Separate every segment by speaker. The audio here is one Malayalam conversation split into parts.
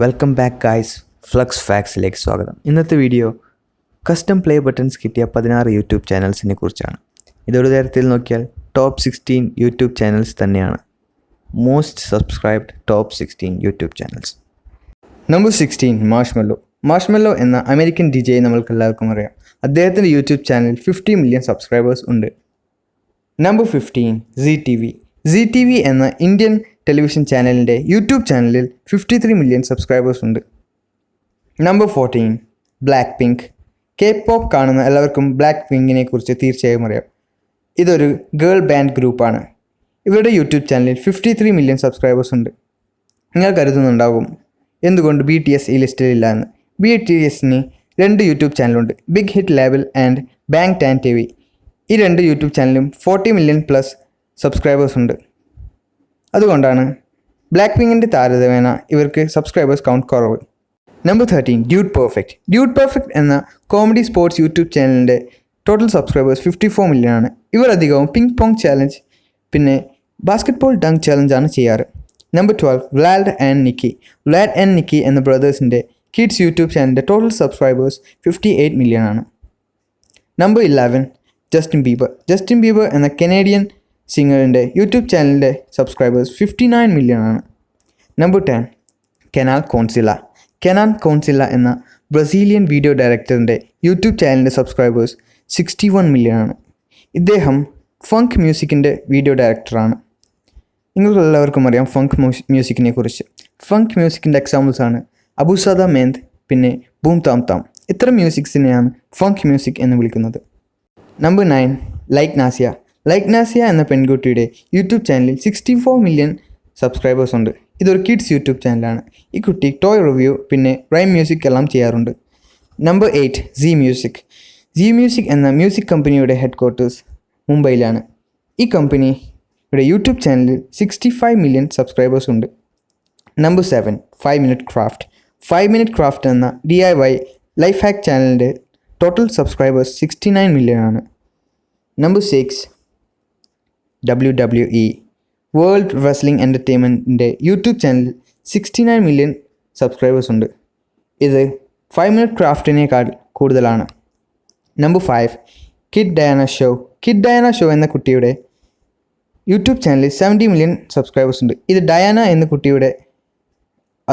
Speaker 1: Welcome back guys. ഫ്ലക്സ് ഫാക്സിലേക്ക് സ്വാഗതം. ഇന്നത്തെ വീഡിയോ കസ്റ്റം പ്ലേ ബട്ടൺസ് കിട്ടിയ 16 യൂട്യൂബ് ചാനൽസിനെ കുറിച്ചാണ്. ഇതൊരു തരത്തിൽ നോക്കിയാൽ ടോപ്പ് 16 യൂട്യൂബ് ചാനൽസ് തന്നെയാണ്. Most subscribed top 16 YouTube channels. Number 16 marshmallow. Marshmallow എന്ന അമേരിക്കൻ DJ നമ്മൾക്ക് എല്ലാവർക്കും അറിയാം. അദ്ദേഹത്തിൻ്റെ യൂട്യൂബ് ചാനൽ 50 മില്യൺ സബ്സ്ക്രൈബേഴ്സ് ഉണ്ട്. നമ്പർ 15 സീ ടി വി എന്ന ഇന്ത്യൻ ടെലിവിഷൻ ചാനലിൻ്റെ യൂട്യൂബ് ചാനലിൽ 53 മില്യൺ സബ്സ്ക്രൈബേഴ്സ് ഉണ്ട്. Number 14 black pink. K-pop കാണുന്ന എല്ലാവർക്കും ബ്ലാക്ക് പിങ്കിനെ കുറിച്ച് തീർച്ചയായും അറിയാം. ഇതൊരു ഗേൾ ബാൻഡ് ഗ്രൂപ്പാണ്. ഇവരുടെ യൂട്യൂബ് ചാനലിൽ 53 മില്യൺ സബ്സ്ക്രൈബേഴ്സ് ഉണ്ട്. നിങ്ങൾ കരുതുന്നുണ്ടാകും എന്തുകൊണ്ട് BTS ഈ ലിസ്റ്റിലില്ല എന്ന്. BTSന് 2 യൂട്യൂബ് ചാനലുണ്ട്, Big Hit label and Bangtan TV. ഈ 2 യൂട്യൂബ് ചാനലും 40 മില്യൺ പ്ലസ് സബ്സ്ക്രൈബേഴ്സ് ഉണ്ട്. അതുകൊണ്ടാണ് ബ്ലാക്ക് പിങ്കിൻ്റെ താരതമ്യേന ഇവർക്ക് സബ്സ്ക്രൈബേഴ്സ് കൗണ്ട് കുറവ്. നമ്പർ 13 ഡ്യൂഡ് പെർഫെക്റ്റ് എന്ന കോമഡി സ്പോർട്സ് യൂട്യൂബ് ചാനലിൻ്റെ ടോട്ടൽ സബ്സ്ക്രൈബേഴ്സ് 54 മില്യൺ ആണ്. ഇവർ അധികവും പിങ് പോങ് ചാലഞ്ച് പിന്നെ ബാസ്കറ്റ്ബോൾ ഡങ്ക് ചാലഞ്ചാണ് ചെയ്യാറ്. നമ്പർ 12 വ്ലാഡ് ആൻഡ് നിക്കി എന്ന ബ്രദേഴ്സിൻ്റെ കിഡ്സ് യൂട്യൂബ് ചാനലിൻ്റെ ടോട്ടൽ സബ്സ്ക്രൈബേഴ്സ് 58 മില്യൺ ആണ്. നമ്പർ 11 ജസ്റ്റിൻ ബീബർ എന്ന കനേഡിയൻ സിംഗറിൻ്റെ യൂട്യൂബ് ചാനലിൻ്റെ സബ്സ്ക്രൈബേഴ്സ് 59 മില്യൺ ആണ്. നമ്പർ 10 കെനാൻ കോൺസില്ല എന്ന ബ്രസീലിയൻ വീഡിയോ ഡയറക്ടറിൻ്റെ യൂട്യൂബ് ചാനലിൻ്റെ സബ്സ്ക്രൈബേഴ്സ് 61 മില്യൺ ആണ്. ഇദ്ദേഹം ഫങ്ക് മ്യൂസിക്കിൻ്റെ വീഡിയോ ഡയറക്ടറാണ്. നിങ്ങൾക്കെല്ലാവർക്കും അറിയാം ഫങ്ക് മ്യൂസിക്കിനെ കുറിച്ച്. ഫങ്ക് മ്യൂസിക്കിൻ്റെ എക്സാമ്പിൾസാണ് അബുസാദ മെന്ത് പിന്നെ ബൂം താം താം. ഇത്തരം മ്യൂസിക്സിനെയാണ് ഫങ്ക് മ്യൂസിക് എന്ന് വിളിക്കുന്നത്. നമ്പർ 9 ലൈക് നാസിയ എന്ന പെൺകുട്ടിയുടെ യൂട്യൂബ് ചാനലിൽ 64 മില്യൺ സബ്സ്ക്രൈബേഴ്സ് ഉണ്ട്. ഇതൊരു കിഡ്സ് യൂട്യൂബ് ചാനലാണ്. ഈ കുട്ടി ടോയ് റിവ്യൂ പിന്നെ റൈം മ്യൂസിക് എല്ലാം ചെയ്യാറുണ്ട്. നമ്പർ 8 സീ മ്യൂസിക് എന്ന മ്യൂസിക് കമ്പനിയുടെ ഹെഡ് ക്വാർട്ടേഴ്സ് മുംബൈയിലാണ്. ഈ കമ്പനിയുടെ യൂട്യൂബ് ചാനലിൽ 65 മില്യൺ സബ്സ്ക്രൈബേഴ്സ് ഉണ്ട്. നമ്പർ 7 5 മിനിറ്റ് ക്രാഫ്റ്റ് എന്ന DIY ലൈഫ് ഹാക്ക് ചാനലിൻ്റെ ടോട്ടൽ സബ്സ്ക്രൈബേഴ്സ് 69 മില്യൺ ആണ്. നമ്പർ 6 WWE വേൾഡ് റെസ്ലിംഗ് എൻ്റർടൈൻമെൻറ്റിൻ്റെ യൂട്യൂബ് ചാനലിൽ 69 മില്യൺ സബ്സ്ക്രൈബേഴ്സ് ഉണ്ട്. ഇത് 5 മിനിറ്റ് ക്രാഫ്റ്റിനേക്കാൾ കൂടുതലാണ്. നമ്പർ 5 കിഡ് ഡയാന ഷോ എന്ന കുട്ടിയുടെ യൂട്യൂബ് ചാനലിൽ 70 മില്യൺ സബ്സ്ക്രൈബേഴ്സ് ഉണ്ട്. ഇത് ഡയാന എന്ന കുട്ടിയുടെ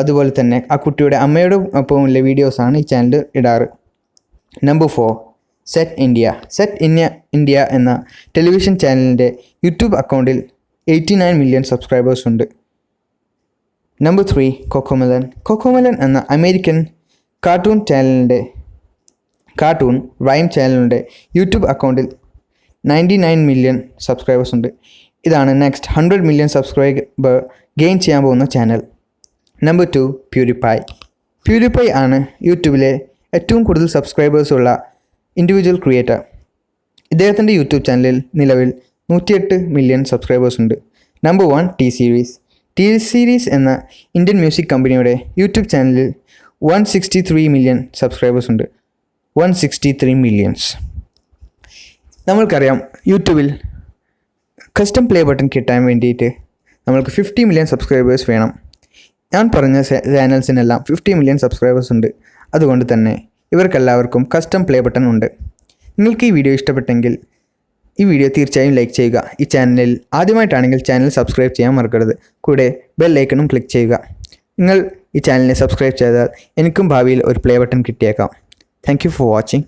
Speaker 1: അതുപോലെ തന്നെ ആ കുട്ടിയുടെ അമ്മയുടെ ഒപ്പമുള്ള വീഡിയോസാണ് ഈ ചാനൽ ഇടാറ്. നമ്പർ 4 സെറ്റ് ഇന്ത്യ എന്ന ടെലിവിഷൻ ചാനലിൻ്റെ യൂട്യൂബ് അക്കൗണ്ടിൽ 89 മില്യൺ സബ്സ്ക്രൈബേഴ്സ് ഉണ്ട്. നമ്പർ 3 കൊക്കോമെലൻ എന്ന അമേരിക്കൻ കാർട്ടൂൺ റൈം ചാനലിൻ്റെ യൂട്യൂബ് അക്കൗണ്ടിൽ 99 മില്യൺ സബ്സ്ക്രൈബേഴ്സ് ഉണ്ട്. ഇതാണ് നെക്സ്റ്റ് 100 മില്യൺ സബ്സ്ക്രൈബർ ഗെയിൻ ചെയ്യാൻ പോകുന്ന ചാനൽ. നമ്പർ 2 പ്യൂരിഫൈ ആണ് യൂട്യൂബിലെ ഏറ്റവും കൂടുതൽ സബ്സ്ക്രൈബേഴ്സ് ഉള്ള ഇൻഡിവിജ്വൽ ക്രിയേറ്റർ. ഇദ്ദേഹത്തിൻ്റെ യൂട്യൂബ് ചാനലിൽ നിലവിൽ 108 മില്യൺ സബ്സ്ക്രൈബേഴ്സ് ഉണ്ട്. നമ്പർ 1 ടി സീരീസ് എന്ന ഇന്ത്യൻ മ്യൂസിക് കമ്പനിയുടെ യൂട്യൂബ് ചാനലിൽ 163 മില്യൺ സബ്സ്ക്രൈബേഴ്സ് ഉണ്ട്. 163 മില്യൺസ്. നമ്മൾക്കറിയാം യൂട്യൂബിൽ കസ്റ്റം പ്ലേ ബട്ടൺ കിട്ടാൻ വേണ്ടിയിട്ട് നമ്മൾക്ക് 50 മില്യൺ സബ്സ്ക്രൈബേഴ്സ് വേണം. ഞാൻ പറഞ്ഞ ചാനൽസിനെല്ലാം 50 മില്യൺ സബ്സ്ക്രൈബേഴ്സ് ഉണ്ട്. അതുകൊണ്ട് തന്നെ ഇവർക്കെല്ലാവർക്കും കസ്റ്റം പ്ലേ ബട്ടൺ ഉണ്ട്. നിങ്ങൾക്ക് ഈ വീഡിയോ ഇഷ്ടപ്പെട്ടെങ്കിൽ ഈ വീഡിയോ തീർച്ചയായും ലൈക്ക് ചെയ്യുക. ഈ ചാനലിൽ ആദ്യമായിട്ടാണെങ്കിൽ ചാനൽ സബ്സ്ക്രൈബ് ചെയ്യാൻ മറക്കരുത്. കൂടെ ബെൽ ഐക്കണും ക്ലിക്ക് ചെയ്യുക. നിങ്ങൾ ഈ ചാനലിനെ സബ്സ്ക്രൈബ് ചെയ്താൽ എനിക്കും ഭാവിയിൽ ഒരു പ്ലേ ബട്ടൺ കിട്ടിയേക്കാം. Thank you for watching.